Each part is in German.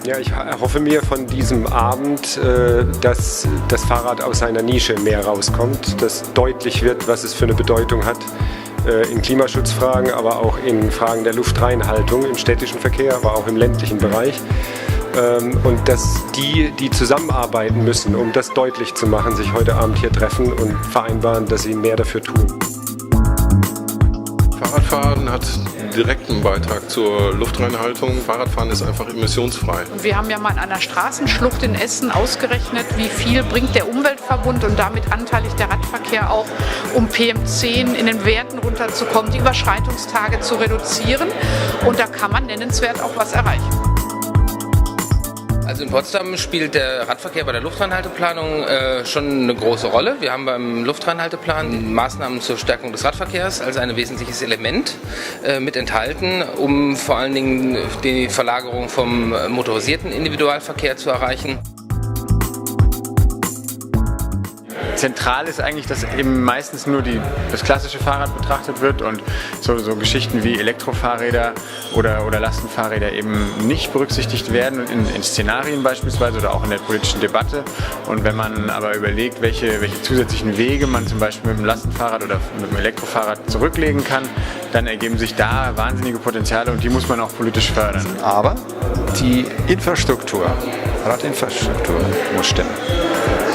Ja, ich erhoffe mir von diesem Abend, dass das Fahrrad aus seiner Nische mehr rauskommt, dass deutlich wird, was es für eine Bedeutung hat in Klimaschutzfragen, aber auch in Fragen der Luftreinhaltung im städtischen Verkehr, aber auch im ländlichen Bereich. Und dass die zusammenarbeiten müssen, um das deutlich zu machen, sich heute Abend hier treffen und vereinbaren, dass sie mehr dafür tun. Fahrradfahren hat direkten Beitrag zur Luftreinhaltung. Fahrradfahren ist einfach emissionsfrei. Wir haben ja mal in einer Straßenschlucht in Essen ausgerechnet, wie viel bringt der Umweltverbund und damit anteilig der Radverkehr auch, um PM10 in den Werten runterzukommen, die Überschreitungstage zu reduzieren. Und da kann man nennenswert auch was erreichen. Also in Potsdam spielt der Radverkehr bei der Luftreinhalteplanung schon eine große Rolle. Wir haben beim Luftreinhalteplan Maßnahmen zur Stärkung des Radverkehrs als ein wesentliches Element mit enthalten, um vor allen Dingen die Verlagerung vom motorisierten Individualverkehr zu erreichen. Zentral ist eigentlich, dass eben meistens nur das klassische Fahrrad betrachtet wird und so Geschichten wie Elektrofahrräder oder Lastenfahrräder eben nicht berücksichtigt werden in Szenarien beispielsweise oder auch in der politischen Debatte. Und wenn man aber überlegt, welche zusätzlichen Wege man zum Beispiel mit dem Lastenfahrrad oder mit dem Elektrofahrrad zurücklegen kann, dann ergeben sich da wahnsinnige Potenziale und die muss man auch politisch fördern. Aber die Radinfrastruktur muss stimmen.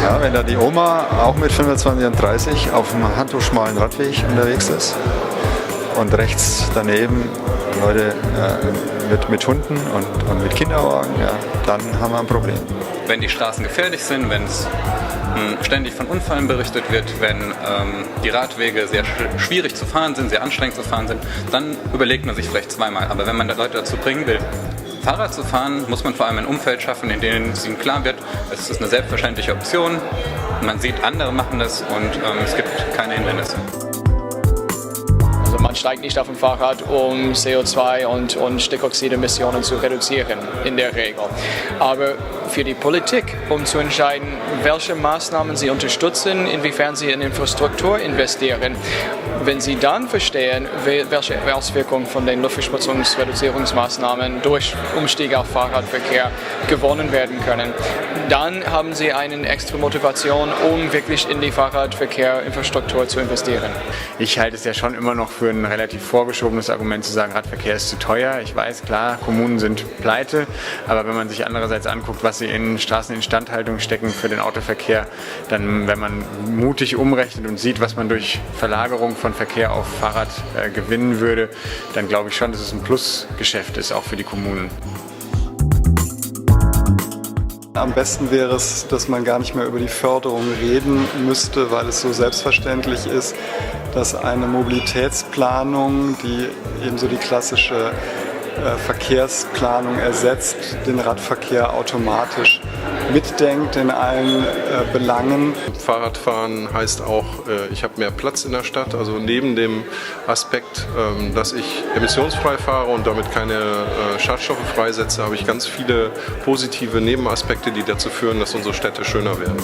Ja, wenn da die Oma auch mit 25 und 30 auf einem handtuchschmalen Radweg unterwegs ist und rechts daneben Leute mit Hunden und mit Kinderwagen, ja, dann haben wir ein Problem. Wenn die Straßen gefährlich sind, wenn es ständig von Unfällen berichtet wird, wenn die Radwege sehr schwierig zu fahren sind, sehr anstrengend zu fahren sind, dann überlegt man sich vielleicht zweimal. Aber wenn man Leute dazu bringen will, Fahrrad zu fahren, muss man vor allem ein Umfeld schaffen, in dem es ihnen klar wird, es ist eine selbstverständliche Option, man sieht, andere machen das und es gibt keine Hindernisse. Also man steigt nicht auf dem Fahrrad, um CO2 und Stickoxidemissionen zu reduzieren, in der Regel. Aber für die Politik, um zu entscheiden, welche Maßnahmen sie unterstützen, inwiefern sie in Infrastruktur investieren, wenn Sie dann verstehen, welche Auswirkungen von den Luftverschmutzungsreduzierungsmaßnahmen durch Umstieg auf Fahrradverkehr gewonnen werden können, dann haben Sie eine extra Motivation, um wirklich in die Fahrradverkehrinfrastruktur zu investieren. Ich halte es ja schon immer noch für ein relativ vorgeschobenes Argument zu sagen, Radverkehr ist zu teuer. Ich weiß, klar, Kommunen sind pleite, aber wenn man sich andererseits anguckt, was sie in Straßeninstandhaltung stecken für den Autoverkehr, dann, wenn man mutig umrechnet und sieht, was man durch Verlagerung von Verkehr auf Fahrrad gewinnen würde, dann glaube ich schon, dass es ein Plusgeschäft ist, auch für die Kommunen. Am besten wäre es, dass man gar nicht mehr über die Förderung reden müsste, weil es so selbstverständlich ist, dass eine Mobilitätsplanung, die ebenso die klassische Verkehrsplanung ersetzt, den Radverkehr automatisch mitdenkt in allen Belangen. Fahrradfahren heißt auch, ich habe mehr Platz in der Stadt. Also neben dem Aspekt, dass ich emissionsfrei fahre und damit keine Schadstoffe freisetze, habe ich ganz viele positive Nebenaspekte, die dazu führen, dass unsere Städte schöner werden.